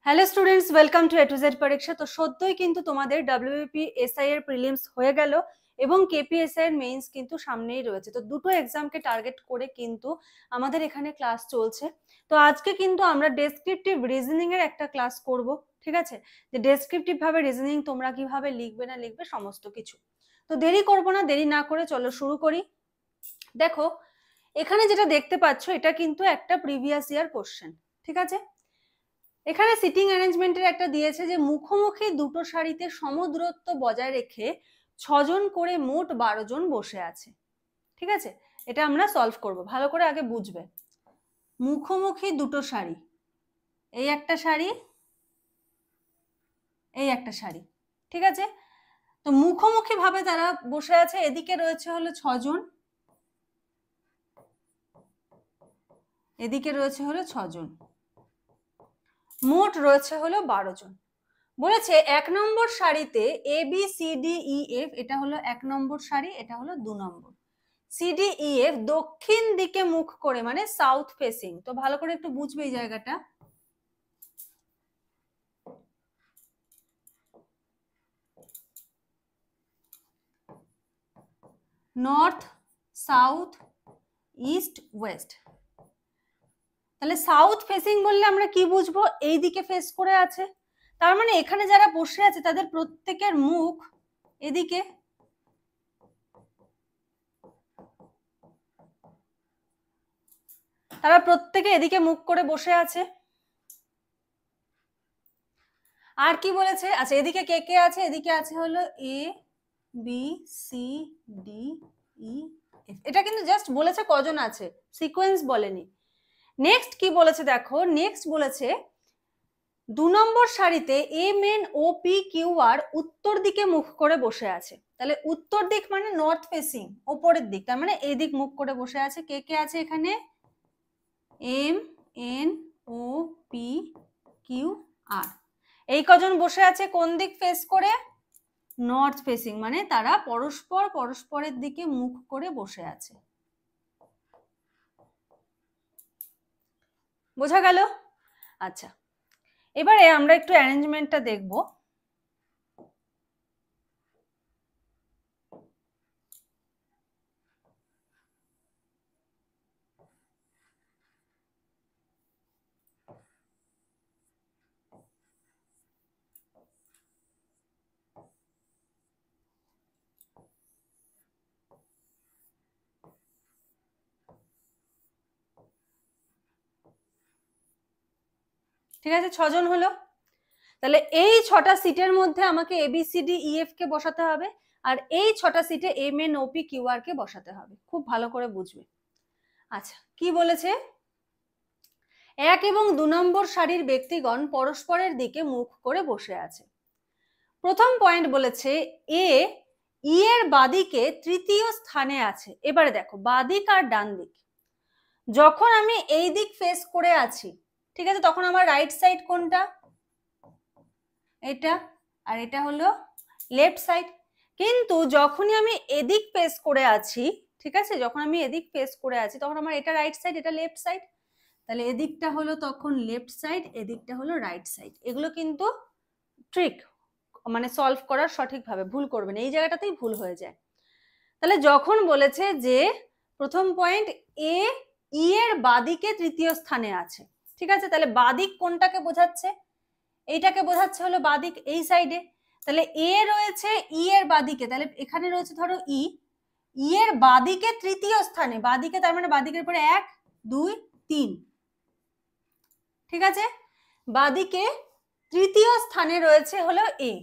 Hello students, welcome to A to Z পরীক্ষা। তো সত্যই কিন্তু তোমাদের ডব্লিউবিপি এসআই এর প্রিলিমস হয়ে গেল এবং কেপিএসআই এর মেইনস কিন্তু সামনেই রয়েছে। তো দুটো এক্সামকে টার্গেট করে কিন্তু আমাদের এখানে ক্লাস চলছে। তো আজকে কিন্তু আমরা ডেসক্রিপটিভ রিজনিং এর একটা ক্লাস করব, ঠিক আছে? যে ডেসক্রিপটিভ ভাবে রিজনিং তোমরা কিভাবে লিখবে না লিখবে সমস্ত কিছু। তো দেরি করব না, দেরি না করে চলো শুরু করি। দেখো এখানে যেটা দেখতে পাচ্ছ এটা কিন্তু একটা প্রিভিয়াস ইয়ার কোশ্চেন, ঠিক আছে? এখানে সিটিং অ্যারেঞ্জমেন্টের একটা দিয়েছে যে মুখোমুখি দুটো সারিতে সমদূরত্ব বজায় রেখে 6জন করে মোট 12 জন বসে আছে, ঠিক আছে? এটা আমরা সলভ করব, ভালো করে আগে বুঝবে। মুখোমুখি দুটো সারি, এই একটা সারি, এই একটা সারি, ঠিক আছে? তো মুখোমুখি ভাবে তারা বসে আছে। এদিকে রয়েছে হলো 6জন, এদিকে রয়েছে হলো 6জন, মোট রয়েছে হলো 12 জন। বলেছে 1 নম্বর সারিতে A B C D E F, এটা হলো 1 নম্বর সারি, এটা হলো 2 নম্বর। সি ডি ই এফ দক্ষিণ দিকে মুখ করে, মানে সাউথ ফেসিং। তো ভালো করে একটু বুঝবে এই জায়গাটা। North, south, east, West. তাহলে সাউথ ফেসিং বললে আমরা কি বুঝবো? এই দিকে ফেস করে আছে, তার মানে এখানে যারা বসে আছে তাদের প্রত্যেকের মুখ এদিকে। তারা প্রত্যেকে এদিকে মুখ করে বসে আছে। আর কি বলেছে? আচ্ছা, এদিকে কে কে আছে? এদিকে আছে হলো A B C D E F. এটা কিন্তু জাস্ট বলেছে কজন আছে, সিকোয়েন্স বলেনি। নেক্সট কি বলেছে দেখো, নেক্সট বলেছে 2 নম্বর সারিতে M N O P Q R উত্তর দিকে মুখ করে বসে আছে। তাহলে উত্তর দিক মানে নর্থ ফেসিং, ওপরের দিক, তার মানে এই দিক মুখ করে বসে আছে। কে কে আছে এখানে? M N O P Q R, এই কজন বসে আছে কোন দিক ফেস করে? নর্থ ফেসিং, মানে তারা পরস্পর পরস্পরের দিকে মুখ করে বসে আছে। বোঝা গেল? আচ্ছা, এবারে আমরা একটু অ্যারেঞ্জমেন্টটা দেখব। ঠিক আছে, 6জন হলো। তাহলে এই 6টা সিটের মধ্যে আমাকে এবিসিডি ইএফ কে বসাতে হবে, আর এই 6টা সিটে এম এন ওপি কিউ আর কে বসাতে হবে। খুব ভালো করে বুঝবে। আচ্ছা, কি বলেছে? 1 এবং 2 নম্বর সারির ব্যক্তিগণ পরস্পরের দিকে মুখ করে বসে আছে। প্রথম পয়েন্ট বলেছে এ ই এর বাদিকে তৃতীয় স্থানে আছে। এবারে দেখো বাদিক আর ডান দিক, যখন আমি এই দিক ফেস করে আছি, ঠিক আছে, তখন আমার রাইট সাইড কোনটা? এটা, আর এটা হলো লেফট সাইড। কিন্তু যখনই আমি এদিক ফেস করে আছি, ঠিক আছে, যখন আমি এদিক ফেস করে আছি তখন আমার এটা রাইট সাইড, এটা লেফট সাইড। তাহলে এদিকটা হলো তখন লেফট সাইড, এদিকটা হলো রাইট সাইড। এগুলো কিন্তু ট্রিক, মানে সলভ করার সঠিকভাবে, ভুল করবেন, এই জায়গাটাতেই ভুল হয়ে যায়। তাহলে যখন বলেছে যে প্রথম পয়েন্ট এ ই এর বাদিকে তৃতীয় স্থানে আছে, ঠিক আছে, তাহলে বাদিক কোনটাকে বোঝাচ্ছে? এইটাকে বোঝাচ্ছে হলো বাদিক, এই সাইডে। তাহলে এ রয়েছে ই এর বাদিকে, তাহলে এখানে রয়েছে ধরো ই, ই এর বাদিকে তৃতীয় স্থানে, বাদিকে তার মানে বাদিকের পরে 1 2 3, ঠিক আছে, বাদিকে তৃতীয় স্থানে রয়েছে হলো এ।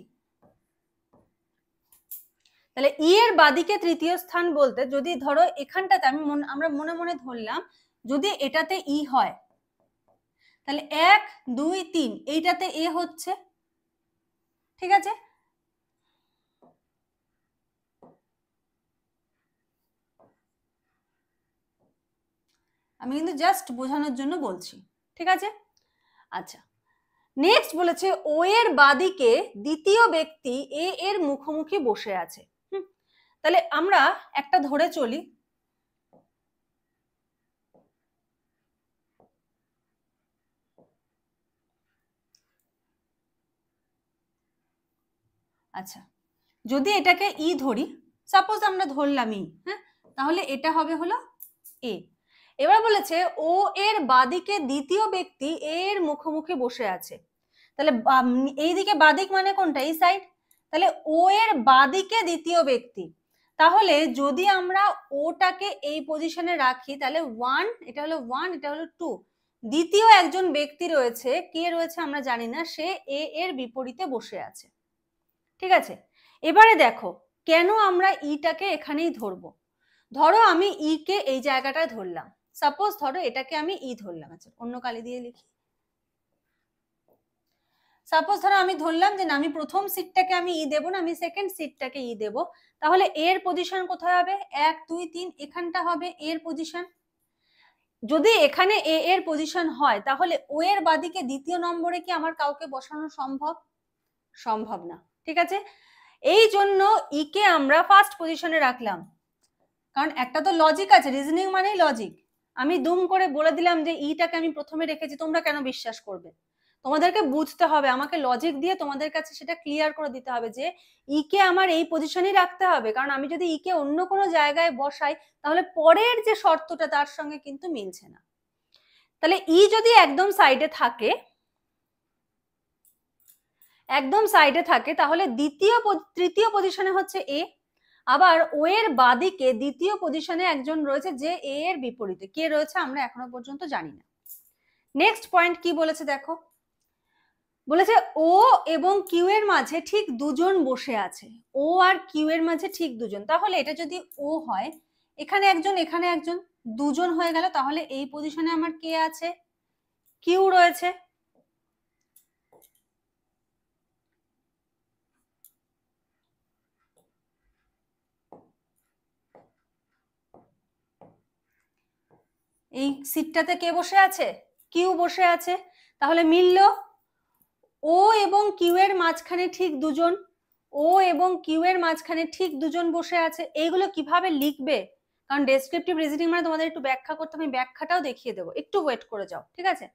তাহলে ই এর বাদিকে তৃতীয় স্থান বলতে যদি ধরো এখানটাতে আমরা মনে মনে ধরলাম যদি এটাতে ই হয়, তাহলে 1 2 3 এইটাতে এ হচ্ছে, ঠিক আছে। আমি কিন্তু জাস্ট বোঝানোর জন্য বলছি, ঠিক আছে। আচ্ছা, নেক্সট বলেছে ও এর বাদিকে দ্বিতীয় ব্যক্তি এ এর মুখোমুখি বসে আছে। তাহলে আমরা একটা ধরে চলি, আচ্ছা, যদি এটাকে ই ধরি, সাপোজ আমরা ধরলাম ই, হ্যাঁ, তাহলে এটা হবে হলো এ। এবার বলেছে ও এর বাদিকে দ্বিতীয় ব্যক্তি এর মুখোমুখি বসে আছে। তাহলে এইদিকে বাদিক মানে কোনটা? এই সাইড। তাহলে ও এর বাদিকে দ্বিতীয় ব্যক্তি, তাহলে যদি আমরা ওটাকে এই পজিশনে রাখি তাহলে 1, এটা হলো 1, এটা হলো 2, দ্বিতীয় একজন ব্যক্তি রয়েছে, কে রয়েছে আমরা জানি না, সে এ এর বিপরীতে বসে আছে। ঠিক আছে, এবারে দেখো কেন আমরা ইটাকে এখানেই ধরবো। ধরো আমি ই কে এই জায়গাটায় ধরলাম, সাপোজ ধরো এটাকে আমি ই ধরলাম। আচ্ছা, অন্য কালি দিয়ে লিখি। সাপোজ ধরো আমি ধরলাম যে না, আমি প্রথম সিটটাকে আমি ই দেবো না, আমি সেকেন্ড সিটটাকে ই দেবো। তাহলে এর পজিশন কোথায় হবে? 1, 2, 3, এখানটা হবে এর পজিশন। যদি এখানে এ এর পজিশন হয় তাহলে ও এর বাদিকে দ্বিতীয় নম্বরে কি আমার কাউকে বসানো সম্ভব? সম্ভব না। ঠিক আছে, এই জন্য ই কে আমরা ফার্স্ট পজিশনে রাখলাম, কারণ একটা তো লজিক আছে, রিজনিং মানেই লজিক। আমি দুম করে বলে দিলাম যে ইটাকে আমি প্রথমে রেখেছি, তোমরা কেন বিশ্বাস করবে? তোমাদেরকে বুঝতে হবে, আমাকে লজিক দিয়ে তোমাদের কাছে সেটা ক্লিয়ার করে দিতে হবে যে ই কে আমার এই পজিশনেই রাখতে হবে, কারণ আমি যদি ই কে অন্য কোনো জায়গায় বসাই তাহলে পরের যে শর্তটা তার সঙ্গে কিন্তু মিলছে না। তাহলে ই যদি একদম সাইডে থাকে, একদম সাইডে থাকে, তাহলে তৃতীয় পজিশনে হচ্ছে এ, আবার ও এর বাদিকে দ্বিতীয় পজিশনে একজন রয়েছে যে এ এর বিপরীতে, কে রয়েছে আমরা এখনো পর্যন্ত জানি না। নেক্সট পয়েন্ট কি বলেছে দেখো, বলেছে ও এবং কিউ এর মাঝে ঠিক দুজন বসে আছে। ও আর কিউ এর মাঝে ঠিক দুজন, তাহলে এটা যদি ও হয়, এখানে একজন এখানে একজন, দুজন হয়ে গেল। তাহলে এই পজিশনে আমার কে আছে? কিউ রয়েছে। এই সিটটাতে কে বসে আছে? কিউ বসে আছে। তাহলে মিলল, ও এবং কিউ এর মাঝখানে ঠিক দুজন, ও এবং কিউ এর মাঝখানে ঠিক দুজন বসে আছে। এইগুলো কিভাবে লিখবে, কারণ ডেসক্রিপটিভ রিজনিং মানে তোমাদের একটু ব্যাখ্যা করতে, আমি ব্যাখ্যাটাও দেখিয়ে দেবো, একটু ওয়েট করে যাও। ঠিক আছে,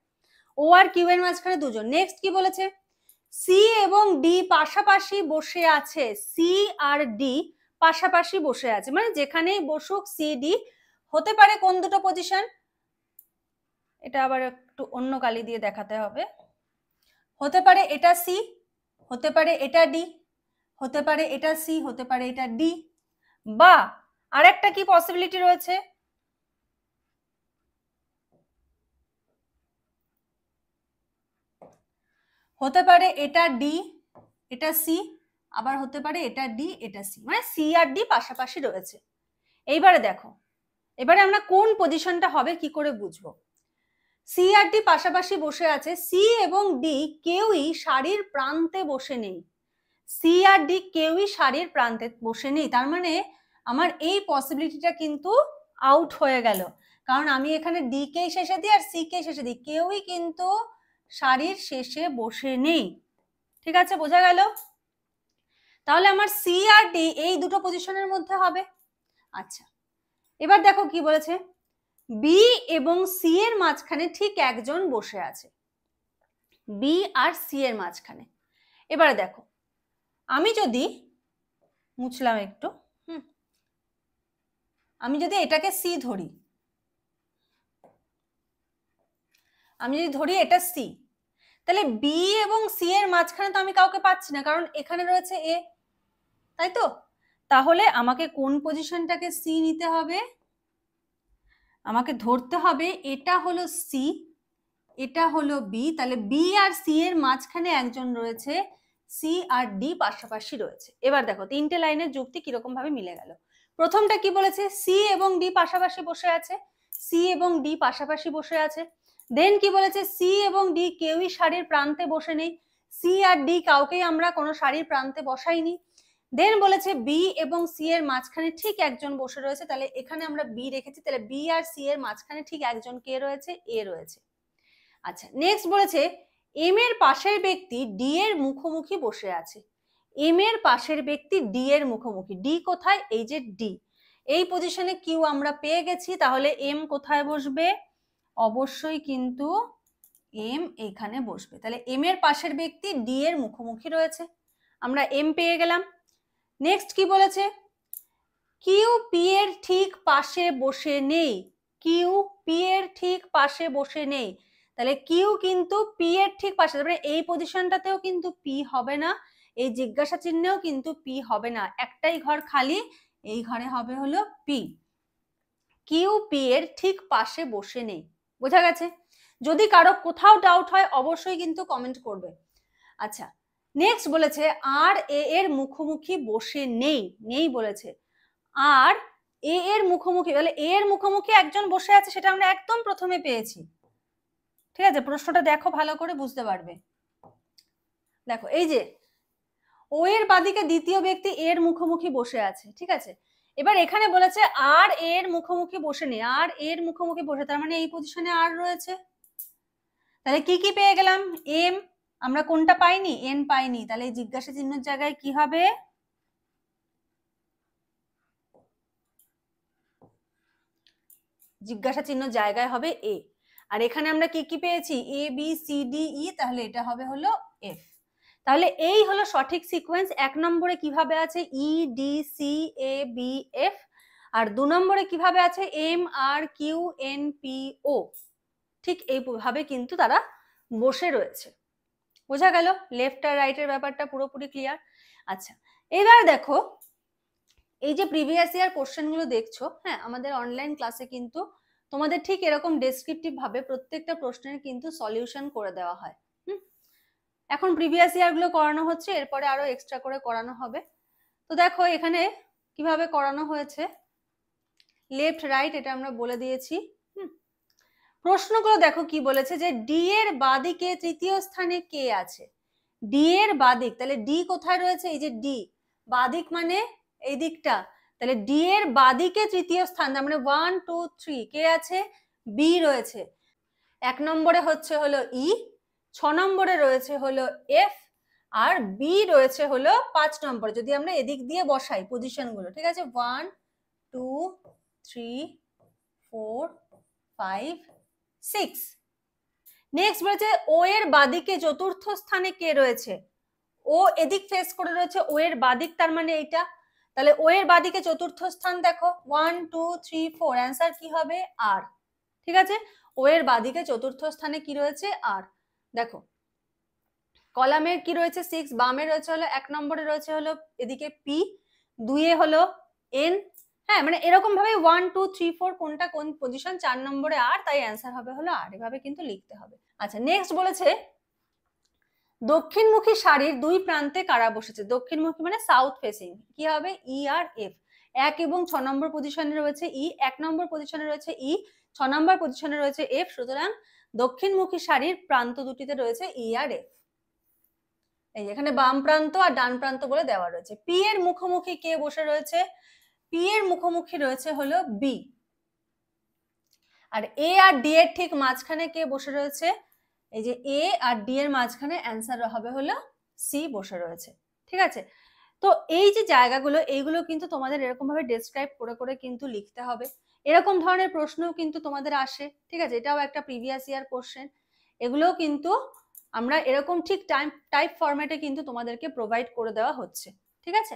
ও আর কিউ এর মাঝখানে দুজন। নেক্সট কি বলেছে? সি এবং ডি পাশাপাশি বসে আছে। সি আর ডি পাশাপাশি বসে আছে, মানে যেখানেই বসুক সি ডি, হতে পারে কোন দুটো পজিশন, এটা আবার একটু অন্য কালি দিয়ে দেখাতে হবে। হতে পারে এটা সি, হতে পারে এটা ডি, হতে পারে এটা সি, হতে পারে এটা ডি, বা আরেকটা কি পসিবিলিটি রয়েছে, হতে পারে এটা ডি এটা সি, আবার হতে পারে এটা ডি এটা সি, মানে সি আর ডি পাশাপাশি রয়েছে। এইবারে দেখো, এবারে আমরা কোন পজিশনটা হবে কি করে বুঝবো। সি আর ডি পাশাপাশি বসে আছে, সি এবং ডি কেউই সারির প্রান্তে বসে নেই। সি আর ডি কেউই সারির প্রান্তে বসে নেই, তার মানে আমার এই পসিবিলিটিটা কিন্তু আউট হয়ে গেল, কারণ আমি এখানে ডি কে শেষে দিই আর সি কে শেষে দিই, কেউই কিন্তু সারির শেষে বসে নেই। ঠিক আছে, বোঝা গেল? তাহলে আমার সি আর ডি এই দুটো পজিশনের মধ্যে হবে। আচ্ছা, এবার দেখো কি বলেছে, বি এবং সি এর মাঝখানে ঠিক একজন বসে আছে। বি আর সি এর মাঝখানে। এবারে দেখো, আমি যদি মুছলাম একটু, আমি যদি এটাকে সি ধরি, আমি যদি ধরি এটা সি, তাহলে বি এবং সি এর মাঝখানে তো আমি কাউকে পাচ্ছি না, কারণ এখানে রয়েছে এ, তাই তো? তাহলে আমাকে কোন পজিশনটাকে সি নিতে হবে? আমাকে ধরতে হবে এটা হলো সি, এটা হলো বি, তাহলে বি আর সি এর মাঝখানে একজন রয়েছে, সি আর ডি পাশাপাশি রয়েছে। এবার দেখো তিনটে লাইনের যুক্তি কিরকম ভাবে মিলে গেল। প্রথমটা কি বলেছে? সি এবং ডি পাশাপাশি বসে আছে, সি এবং ডি পাশাপাশি বসে আছে। দেন কি বলেছে? সি এবং ডি কেউই সারির প্রান্তে বসে নেই, সি আর ডি কাউকেই আমরা কোনো সারির প্রান্তে বসাইনি। দেন বলেছে বি এবং সি এর মাঝখানে ঠিক একজন বসে রয়েছে, তাহলে এখানে আমরা বি রেখেছি, তাহলে বি আর সি এর মাঝখানে ঠিক একজন কে রয়েছে? এ রয়েছে। আচ্ছা, নেক্সট বলেছে এম এর পাশের ব্যক্তি ডি এর মুখোমুখি বসে আছে। এম এর পাশের ব্যক্তি ডি এর মুখোমুখি, ডি কোথায়? এই যে ডি, এই পজিশনে কিউ আমরা পেয়ে গেছি, তাহলে এম কোথায় বসবে? অবশ্যই কিন্তু এম এখানে বসবে। তাহলে এম এর পাশের ব্যক্তি ডি এর মুখোমুখি রয়েছে। আমরা এম পেয়ে গেলাম। নেক্সট কি বলেছে, কিউ পি এর ঠিক পাশে বসে নেই, কিউ পি এর ঠিক পাশে বসে নেই। তাহলে কিউ কিন্তু পি এর ঠিক পাশে, তারপরে এই পজিশনটাতেও কিন্তু পি হবে না, এই জিজ্ঞাসা চিহ্নেও কিন্তু পি হবে না, একটাই ঘর খালি, এই ঘরে হবে হলো পি। কিউ পি এর ঠিক পাশে বসে নেই, বোঝা গেছে? যদি কারো কোথাও ডাউট হয় অবশ্যই কিন্তু কমেন্ট করবে। আচ্ছা, নেক্সট বলেছে আর এ এর মুখোমুখি বসে নেই, নেই বলেছে। আর এ এর মুখোমুখি, তাহলে এ এর মুখোমুখি একজন বসে আছে, সেটা আমরা একদম প্রথমে পেয়েছি। ঠিক আছে, প্রশ্নটা দেখো ভালো করে বুঝতে পারবে। দেখো এই যে ও এর বাদিকে দ্বিতীয় ব্যক্তি এর মুখোমুখি বসে আছে, ঠিক আছে। এবার এখানে বলেছে আর এর মুখোমুখি বসে নেই, আর এর মুখোমুখি বসে, তার মানে এই পজিশনে আর রয়েছে। তাহলে কি কি পেয়ে গেলাম, এম, আমরা কোনটা পাইনি, এন পাইনি, তাহলে এই জিজ্ঞাসা চিহ্নের জায়গায় কি হবে, জিজ্ঞাসা চিহ্ন জায়গায় হবে এ। আর এখানে আমরা কি কি পেয়েছি, এ বি সি ডি ই, তাহলে এটা হবে হলো এফ। তাহলে এই হলো সঠিক সিকোয়েন্স। 1 নম্বরে কিভাবে আছে E D C A B F, আর 2 নম্বরে কিভাবে আছে M R Q N P ও, ঠিক এইভাবে কিন্তু তারা বসে রয়েছে। বোঝা গেল লেফট আর রাইটের ব্যাপারটা পুরোপুরি ক্লিয়ার। আচ্ছা, এবার দেখো এই যে প্রিভিয়াস ইয়ার কোশ্চেন গুলো দেখছো, হ্যাঁ আমাদের অনলাইন ক্লাসে কিন্তু তোমাদের ঠিক এরকম ডেসক্রিপটিভ ভাবে প্রত্যেকটা প্রশ্নের কিন্তু সলিউশন করে দেওয়া হয়। এখন প্রিভিয়াস ইয়ার গুলো করানো হচ্ছে, এরপরে আরো এক্সট্রা করে করানো হবে। তো দেখো এখানে কিভাবে করানো হয়েছে, লেফট রাইট এটা আমরা বলে দিয়েছি। প্রশ্নগুলো দেখো কি বলেছে, যে ডি এর বাদিকে তৃতীয় স্থানে কে আছে, ডি এর বাদিক, তাহলে ডি কোথায় রয়েছে, এই যে ডি, বাদিক মানে এই দিকটা, তাহলে ডি এর বাদিকে তৃতীয় স্থান, মানে 1 2 3 কে আছে, বি রয়েছে। 1 নম্বরে হচ্ছে হলো ই, 6 নম্বরে রয়েছে হলো এফ, আর বি রয়েছে হলো 5 নম্বরে, যদি আমরা এদিক দিয়ে বসাই পজিশন গুলো, ঠিক আছে, 1 2 3 4 5 6। নেক্সট বলেছে ও এর বাদিকে চতুর্থ স্থানে কে রয়েছে, ও এদিক ফেস করে রয়েছে, ও এর বাদিক তার মানে এইটা, তাহলে ও এর বাদিকে চতুর্থ স্থান দেখো 1 2 3 4, অ্যান্সার কি হবে আর। ঠিক আছে, ও এর বাদিকে চতুর্থ স্থানে কি রয়েছে আর। দেখো কলামের কি রয়েছে 6, বামে রয়েছে হলো 1 নম্বরে রয়েছে হলো এদিকে পি, 2 এ হলো এন, হ্যাঁ মানে এরকম ভাবে 1 2 3 4 কোনটা কোন পজিশন, 4 নম্বরে আর, তাই অ্যান্সার হবে হলো আর, এভাবে কিন্তু লিখতে হবে। আচ্ছা নেক্সট বলেছে দক্ষিণমুখী সারির দুই প্রান্তে কারা বসেছে, দক্ষিণমুখী মানে সাউথ ফেসিং, কি হবে ই আর এফ। 1 এবং 6 নম্বর পজিশনে রয়েছে ই, 1 নম্বর পজিশনে রয়েছে ই, 6 নম্বর পজিশনে রয়েছে এফ, সুতরাং দক্ষিণমুখী সারির প্রান্ত দুটিতে রয়েছে ই আর এফ। এই এখানে বাম প্রান্ত আর ডান প্রান্ত বলে দেওয়া রয়েছে। পি এর মুখোমুখি কে বসে রয়েছে, পি এর মুখোমুখি রয়েছে হলো বি, আর এ আর ডি এর ঠিক মাঝখানে কে বসে রয়েছে, এই যে এ আর ডি এর মাঝখানে অ্যান্সার হবে হলো সি বসে রয়েছে। ঠিক আছে, তো এই যে জায়গাগুলো এইগুলো কিন্তু তোমাদের এরকম ভাবে ডেসক্রাইব করে করে কিন্তু লিখতে হবে। এরকম ধরনের প্রশ্নও কিন্তু তোমাদের আসে, ঠিক আছে, এটাও একটা প্রিভিয়াস ইয়ার কোশ্চেন। এগুলোও কিন্তু আমরা এরকম ঠিক টাইপ ফরম্যাটে কিন্তু তোমাদেরকে প্রোভাইড করে দেওয়া হচ্ছে। ঠিক আছে,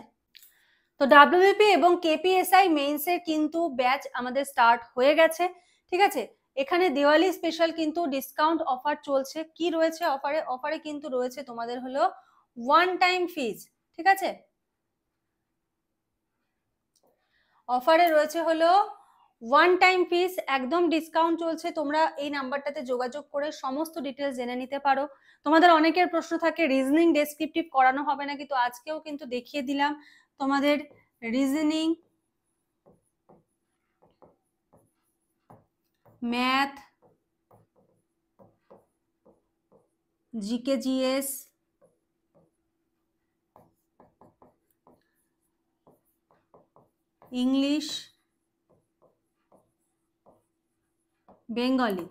তো ডাব্লিউবিপি এবং কেপিএসআই মেইনসের কিন্তু ব্যাচ আমাদের স্টার্ট হয়ে গেছে। ঠিক আছে, এখানে দিওয়ালি স্পেশাল কিন্তু ডিসকাউন্ট অফার চলছে। কি রয়েছে অফারে, অফারে কিন্তু রয়েছে তোমাদের হলো ওয়ান টাইম ফিজ। ঠিক আছে, অফারে রয়েছে হলো ওয়ান টাইম ফিজ, একদম ডিসকাউন্ট চলছে। তোমরা এই নাম্বারটাতে যোগাযোগ করে সমস্ত ডিটেলস জেনে নিতে পারো। তোমাদের অনেকের প্রশ্ন থাকে রিজনিং ডেসক্রিপটিভ করানো হবে নাকি, তো আজকেও কিন্তু দেখিয়ে দিলাম তোমাদের reasoning, math, GK GS, English, Bengali,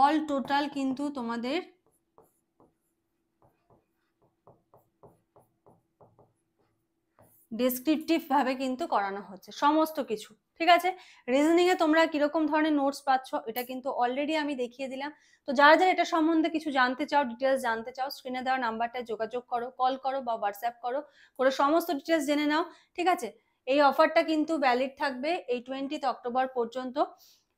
all total কিন্তু তোমাদের ডেসক্রিপটিভ ভাবে কিন্তু করানো হচ্ছে সমস্ত কিছু। ঠিক আছে? রিজনিং এ তোমরা কিরকম ধরনের নোটস পাচ্ছ এটা কিন্তু অলরেডি আমি দেখিয়ে দিলাম। তো যারা যারা এটা সম্বন্ধে কিছু জানতে চাও, ডিটেলস জানতে চাও, স্ক্রিনে দেওয়া নাম্বারটায় যোগাযোগ করো, কল করো বা হোয়াটসঅ্যাপ করো, করে সমস্ত ডিটেলস জেনে নাও। ঠিক আছে? এই অফারটা কিন্তু ভ্যালিড থাকবে এই 20 অক্টোবর পর্যন্ত।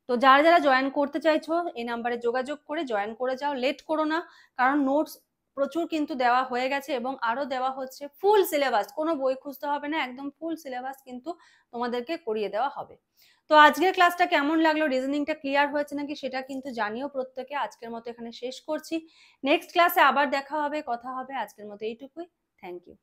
তো যারা যারা জয়েন করতে চাইছো এই নাম্বারে যোগাযোগ করে জয়েন করে যাও, লেট করো না, কারণ নোটস প্রচুর কিন্তু দেওয়া হয়ে গেছে এবং আরো দেওয়া হচ্ছে। ফুল সিলেবাস, কোনো বই খুঁজতে হবে না, একদম ফুল সিলেবাস কিন্তু তোমাদেরকে করিয়ে দেওয়া হবে। তো আজকের ক্লাসটা কেমন লাগলো, রিজনিংটা ক্লিয়ার হয়েছে নাকি সেটা কিন্তু জানিও প্রত্যেকে। আজকের মতো এখানে শেষ করছি, নেক্সট ক্লাসে আবার দেখা হবে, কথা হবে। আজকের মতো এইটুকুই। Thank you.